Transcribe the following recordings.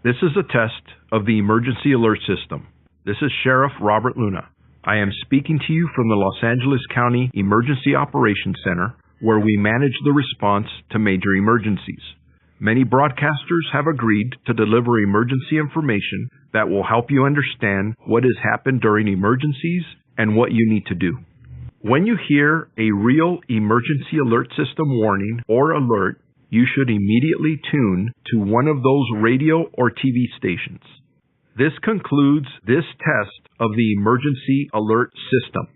This is a test of the emergency alert system. This is Sheriff Robert Luna. I am speaking to you from the Los Angeles County Emergency Operations Center, where we manage the response to major emergencies. Many broadcasters have agreed to deliver emergency information that will help you understand what has happened during emergencies and what you need to do. When you hear a real emergency alert system warning or alert, you should immediately tune to one of those radio or TV stations. This concludes this test of the emergency alert system.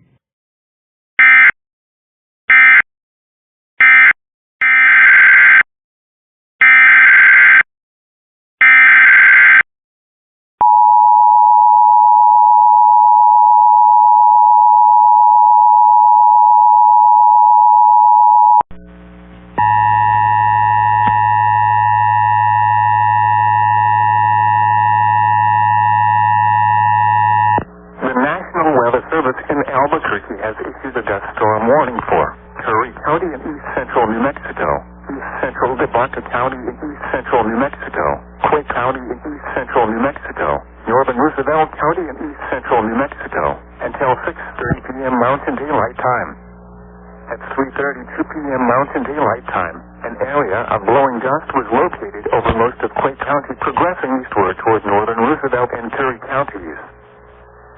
In Albuquerque has issued a dust storm warning for Curry County in east central New Mexico, east central Albuquerque County in east central New Mexico, Quake County in east central New Mexico, northern Roosevelt County in east central New Mexico, until 6:30 p.m. Mountain Daylight Time. At 3:32 p.m. Mountain Daylight Time, an area of blowing dust was located over most of Quake County, progressing eastward toward northern Roosevelt and Curry counties.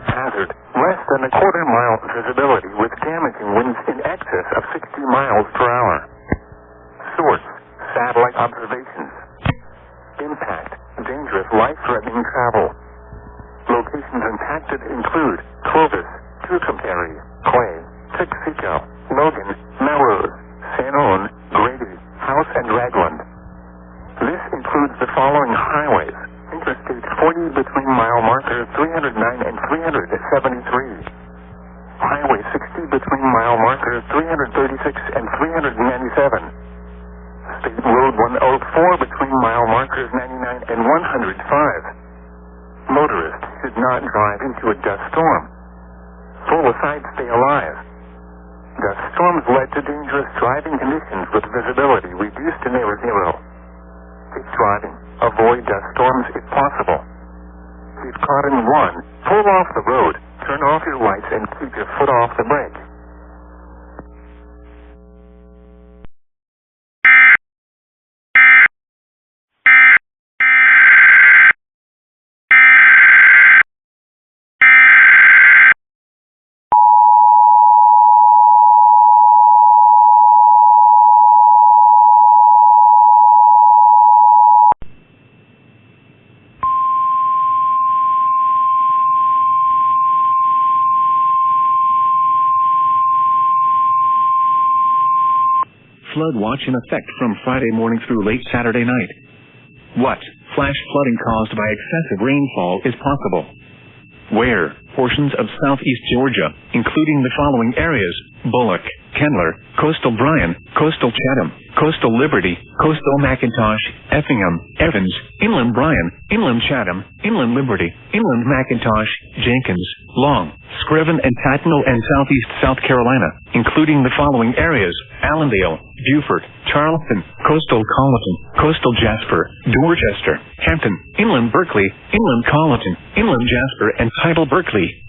Hazard, less than a quarter-mile visibility with damaging winds in excess of 60 miles per hour. Source, satellite observations. Impact, dangerous life-threatening travel. Locations impacted include Clovis, Tucumcari, Clay, Tuxeco, Logan, Melrose, San Juan, Grady, House, and Ragland. This includes the following highways: Interstate 40 between mile markers 309 and 373. Highway 60 between mile markers 336 and 397. State Road 104 between mile markers 99 and 105. Motorists should not drive into a dust storm. Pull aside, stay alive. Dust storms led to dangerous driving conditions with visibility reduced to near zero. Safe driving. Avoid dust storms if possible. If caught in one, pull off the road, turn off your lights, and keep your foot off the brake. Flood watch in effect from Friday morning through late Saturday night. What flash flooding caused by excessive rainfall is possible? Where portions of southeast Georgia, including the following areas: Bullock, Kendler, coastal Bryan, coastal Chatham, coastal Liberty, coastal McIntosh, Effingham, Evans, inland Bryan, inland Chatham, inland Liberty, inland McIntosh, Jenkins, Long, Scriven, and Tattnall, and southeast South Carolina, including the following areas: Allendale, Beaufort, Charleston, coastal Colleton, coastal Jasper, Dorchester, Hampton, inland Berkeley, inland Colleton, inland Jasper, and tidal Berkeley.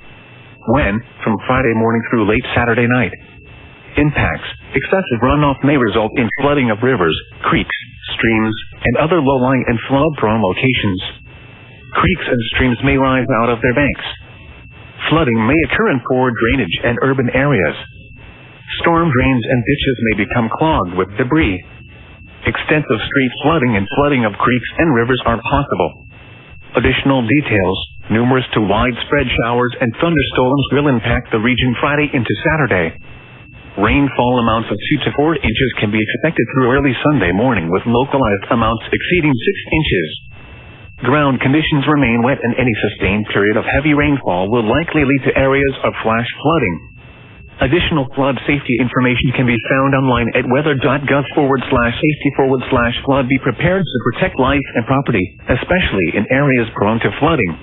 When? From Friday morning through late Saturday night. Impacts: excessive runoff may result in flooding of rivers, creeks, streams, and other low-lying and flood-prone locations. Creeks and streams may rise out of their banks. Flooding may occur in poor drainage and urban areas. Storm drains and ditches may become clogged with debris. Extensive street flooding and flooding of creeks and rivers are possible. Additional details: numerous to widespread showers and thunderstorms will impact the region Friday into Saturday. Rainfall amounts of 2 to 4 inches can be expected through early Sunday morning, with localized amounts exceeding 6 inches. Ground conditions remain wet, and any sustained period of heavy rainfall will likely lead to areas of flash flooding. Additional flood safety information can be found online at weather.gov/safety/flood. Be prepared to protect life and property, especially in areas prone to flooding.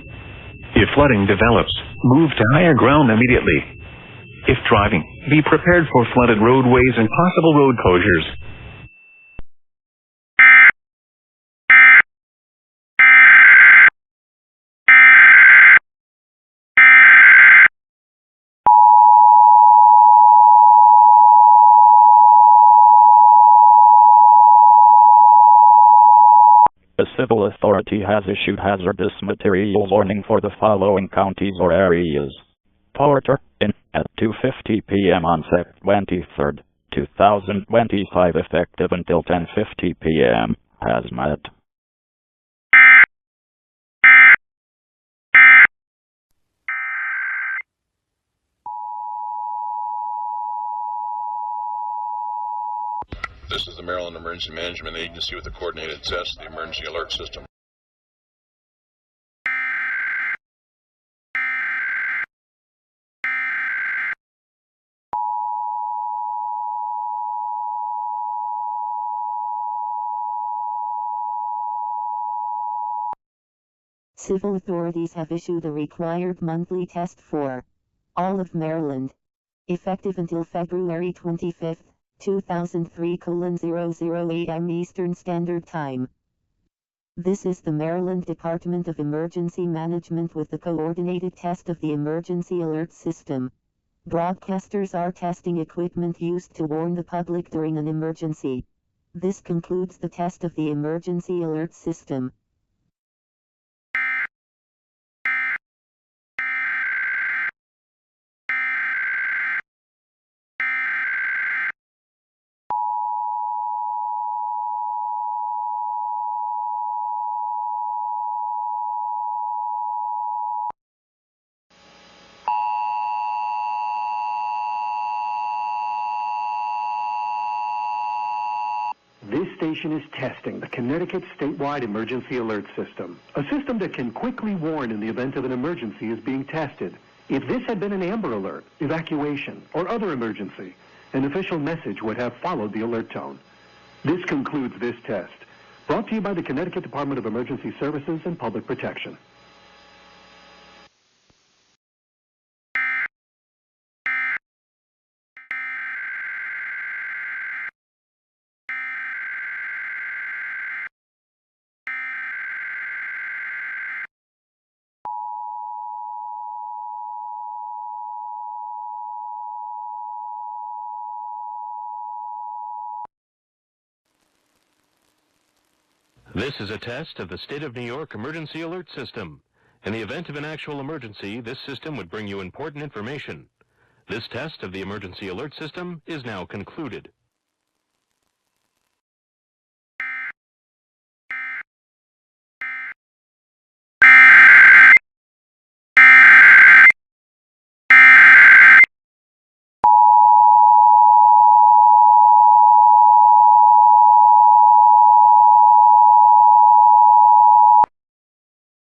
If flooding develops, move to higher ground immediately. If driving, be prepared for flooded roadways and possible road closures. Authority has issued hazardous materials warning for the following counties or areas. Porter, in at 2:50 p.m. on September 23rd, 2025, effective until 10:50 p.m. Hazmat. This is the Maryland Emergency Management Agency with the coordinated test of the emergency alert system. Civil authorities have issued a required monthly test for all of Maryland, effective until February 25, 2003:008 am Eastern Standard Time. This is the Maryland Department of Emergency Management with the coordinated test of the emergency alert system. Broadcasters are testing equipment used to warn the public during an emergency. This concludes the test of the emergency alert system. This station is testing the Connecticut statewide emergency alert system. A system that can quickly warn in the event of an emergency is being tested. If this had been an Amber Alert, evacuation, or other emergency, an official message would have followed the alert tone. This concludes this test. Brought to you by the Connecticut Department of Emergency Services and Public Protection. This is a test of the State of New York Emergency Alert System. In the event of an actual emergency, this system would bring you important information. This test of the Emergency Alert System is now concluded.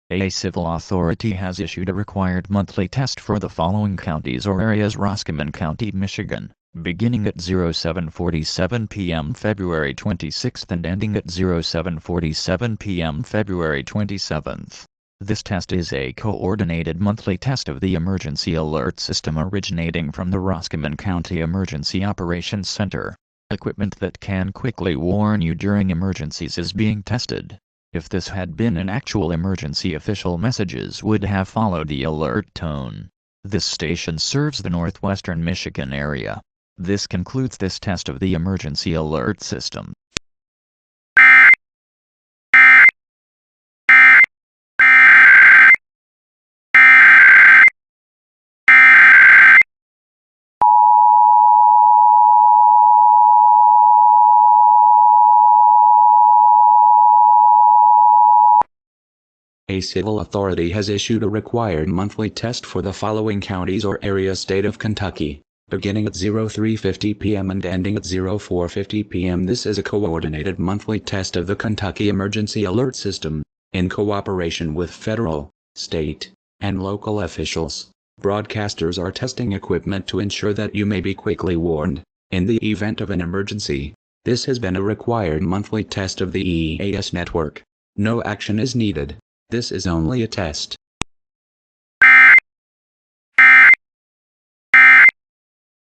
A civil authority has issued a required monthly test for the following counties or areas: Roscommon County, Michigan, beginning at 07:47 p.m. February 26th and ending at 07:47 p.m. February 27th. This test is a coordinated monthly test of the emergency alert system originating from the Roscommon County Emergency Operations Center. Equipment that can quickly warn you during emergencies is being tested. If this had been an actual emergency, official messages would have followed the alert tone. This station serves the northwestern Michigan area. This concludes this test of the emergency alert system. A civil authority has issued a required monthly test for the following counties or areas: State of Kentucky, beginning at 03:50 p.m. and ending at 04:50 p.m. This is a coordinated monthly test of the Kentucky Emergency Alert System, in cooperation with federal, state, and local officials. Broadcasters are testing equipment to ensure that you may be quickly warned in the event of an emergency. This has been a required monthly test of the EAS network. No action is needed. This is only a test.